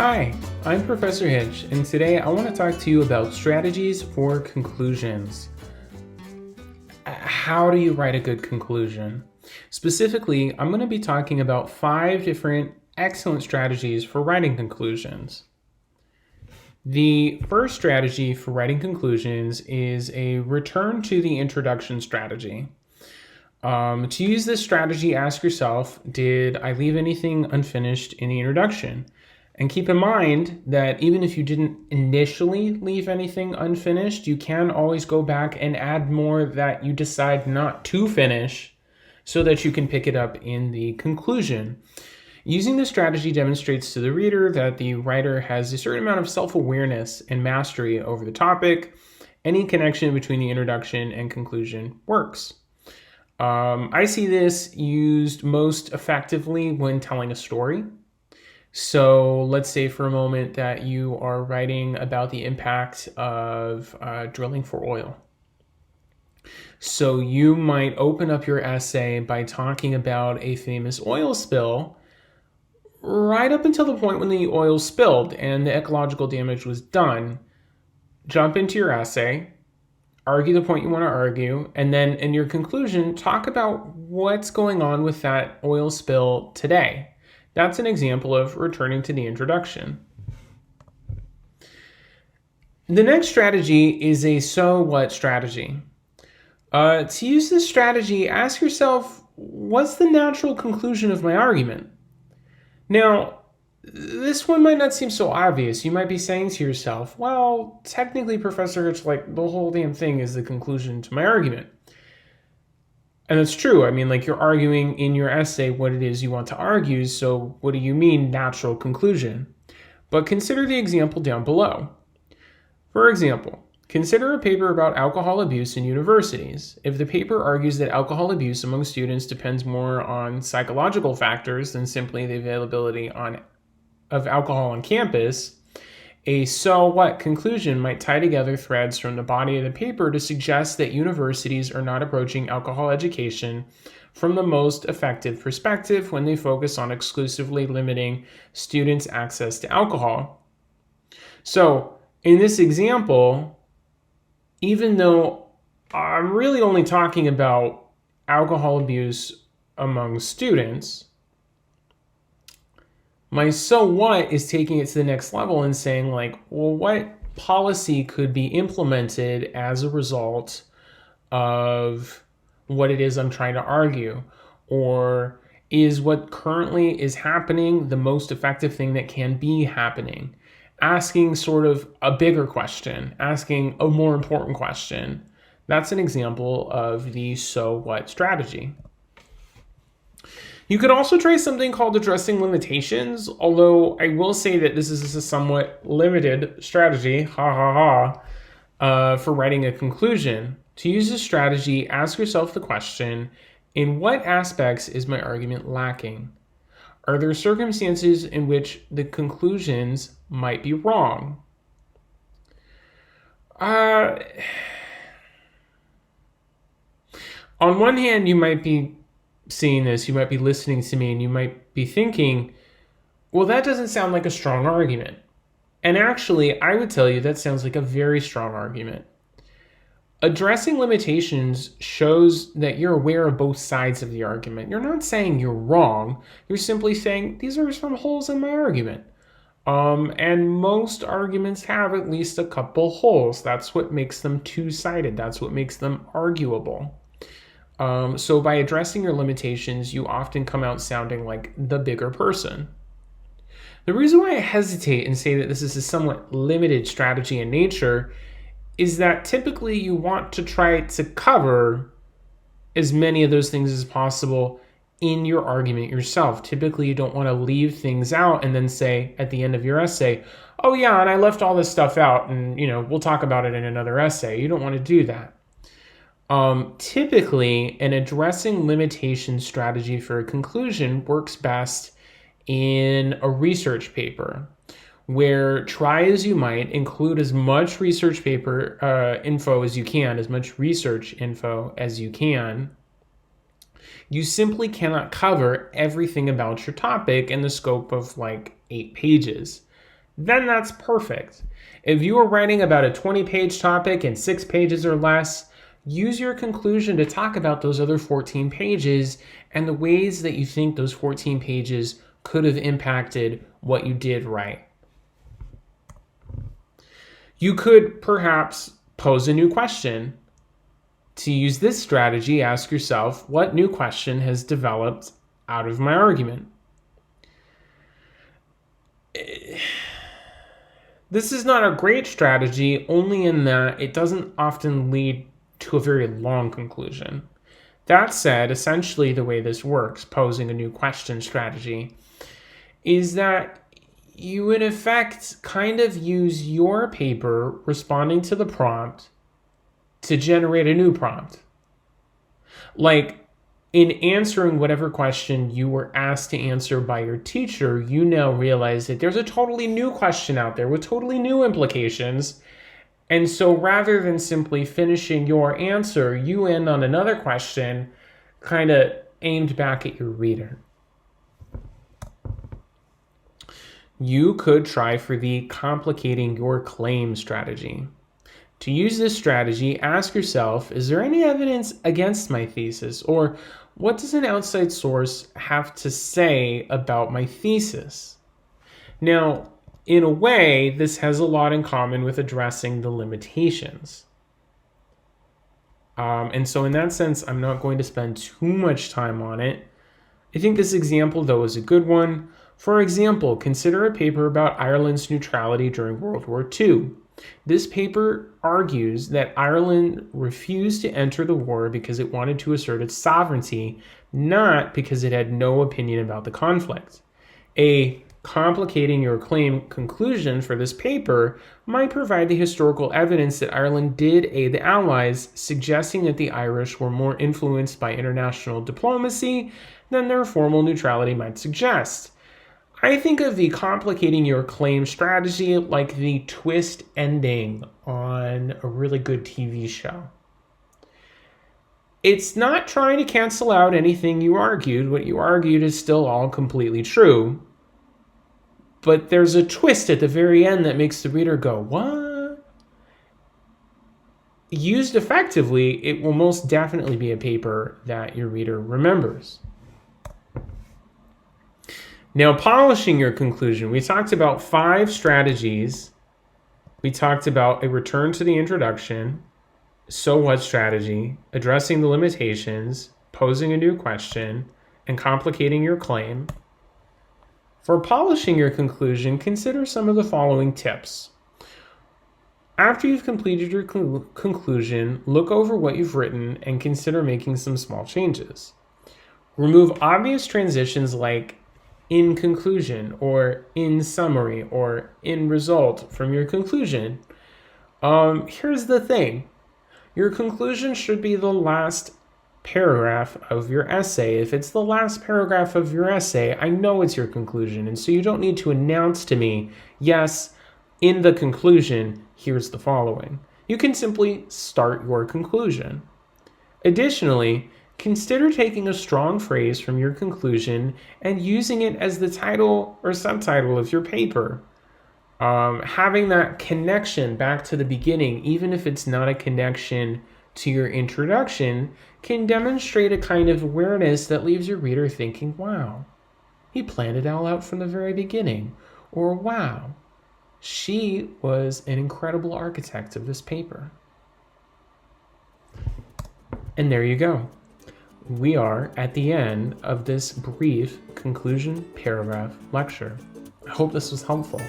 Hi, I'm Professor Hitch, and today I want to talk to you about strategies for conclusions. How do you write a good conclusion? Specifically, I'm going to be talking about 5 different excellent strategies for writing conclusions. The first strategy for writing conclusions is a return to the introduction strategy. To use this strategy, ask yourself, did I leave anything unfinished in the introduction? And keep in mind that even if you didn't initially leave anything unfinished, you can always go back and add more that you decide not to finish so that you can pick it up in the conclusion. Using this strategy demonstrates to the reader that the writer has a certain amount of self-awareness and mastery over the topic. Any connection between the introduction and conclusion works. I see this used most effectively when telling a story. So let's say for a moment that you are writing about the impact of drilling for oil. So you might open up your essay by talking about a famous oil spill right up until the point when the oil spilled and the ecological damage was done. Jump into your essay, argue the point you want to argue, and then in your conclusion, talk about what's going on with that oil spill today. That's an example of returning to the introduction. The next strategy is a so what strategy. To use this strategy, ask yourself, what's the natural conclusion of my argument? Now, this one might not seem so obvious. You might be saying to yourself, well, technically, Professor, it's like the whole damn thing is the conclusion to my argument. And that's true. I mean, like you're arguing in your essay what it is you want to argue. So what do you mean natural conclusion? But consider the example down below. For example, consider a paper about alcohol abuse in universities. If the paper argues that alcohol abuse among students depends more on psychological factors than simply the availability of alcohol on campus, a so what conclusion might tie together threads from the body of the paper to suggest that universities are not approaching alcohol education from the most effective perspective when they focus on exclusively limiting students' access to alcohol. So, in this example, even though I'm really only talking about alcohol abuse among students, my so what is taking it to the next level and saying like, well, what policy could be implemented as a result of what it is I'm trying to argue? Or is what currently is happening the most effective thing that can be happening? Asking sort of a bigger question, asking a more important question. That's an example of the so what strategy. You could also try something called addressing limitations, although I will say that this is a somewhat limited strategy, for writing a conclusion. To use this strategy, ask yourself the question, in what aspects is my argument lacking? Are there circumstances in which the conclusions might be wrong? On one hand, you might be seeing this, you might be listening to me, and you might be thinking, well, that doesn't sound like a strong argument. And actually, I would tell you that sounds like a very strong argument. Addressing limitations shows that you're aware of both sides of the argument. You're not saying you're wrong. You're simply saying, these are some holes in my argument. And most arguments have at least a couple holes. That's what makes them two-sided. That's what makes them arguable. So by addressing your limitations, you often come out sounding like the bigger person. The reason why I hesitate and say that this is a somewhat limited strategy in nature is that typically you want to try to cover as many of those things as possible in your argument yourself. Typically, you don't want to leave things out and then say at the end of your essay, oh yeah, and I left all this stuff out and we'll talk about it in another essay. You don't want to do that. Typically, an addressing limitation strategy for a conclusion works best in a research paper, where try as you might include as much research paper info as you can, as much research info as you can. You simply cannot cover everything about your topic in the scope of like 8 pages. then that's perfect. If you are writing about a 20-page topic in 6 pages or less, use your conclusion to talk about those other 14 pages and the ways that you think those 14 pages could have impacted what you did write. You could perhaps pose a new question. To use this strategy, ask yourself, what new question has developed out of my argument? This is not a great strategy, only in that it doesn't often lead to a very long conclusion. That said, essentially the way this works, posing a new question strategy, is that you in effect kind of use your paper responding to the prompt to generate a new prompt. Like, in answering whatever question you were asked to answer by your teacher, you now realize that there's a totally new question out there with totally new implications. And so rather than simply finishing your answer, you end on another question kind of aimed back at your reader. You could try for the complicating your claim strategy. To use this strategy, ask yourself, is there any evidence against my thesis? Or what does an outside source have to say about my thesis? Now, in a way, this has a lot in common with addressing the limitations. And so in that sense, I'm not going to spend too much time on it. I think this example, though, is a good one. For example, consider a paper about Ireland's neutrality during World War II. This paper argues that Ireland refused to enter the war because it wanted to assert its sovereignty, not because it had no opinion about the conflict. A complicating your claim conclusion for this paper might provide the historical evidence that Ireland did aid the Allies, suggesting that the Irish were more influenced by international diplomacy than their formal neutrality might suggest. I think of the complicating your claim strategy like the twist ending on a really good TV show. It's not trying to cancel out anything you argued. What you argued is still all completely true. But there's a twist at the very end that makes the reader go, what? Used effectively, it will most definitely be a paper that your reader remembers. Now, polishing your conclusion, we talked about 5 strategies. We talked about a return to the introduction, so what strategy, addressing the limitations, posing a new question, and complicating your claim. For polishing your conclusion, consider some of the following tips. After you've completed your conclusion, look over what you've written and consider making some small changes. Remove obvious transitions like in conclusion, or in summary, or in result from your conclusion. Here's the thing. Your conclusion should be the last paragraph of your essay. If it's the last paragraph of your essay, I know it's your conclusion, and so you don't need to announce to me, yes, in the conclusion, here's the following. You can simply start your conclusion. Additionally, consider taking a strong phrase from your conclusion and using it as the title or subtitle of your paper. Having that connection back to the beginning, even if it's not a connection to your introduction, can demonstrate a kind of awareness that leaves your reader thinking, wow, he planned it all out from the very beginning. Or wow, she was an incredible architect of this paper. And there you go. We are at the end of this brief conclusion paragraph lecture. I hope this was helpful.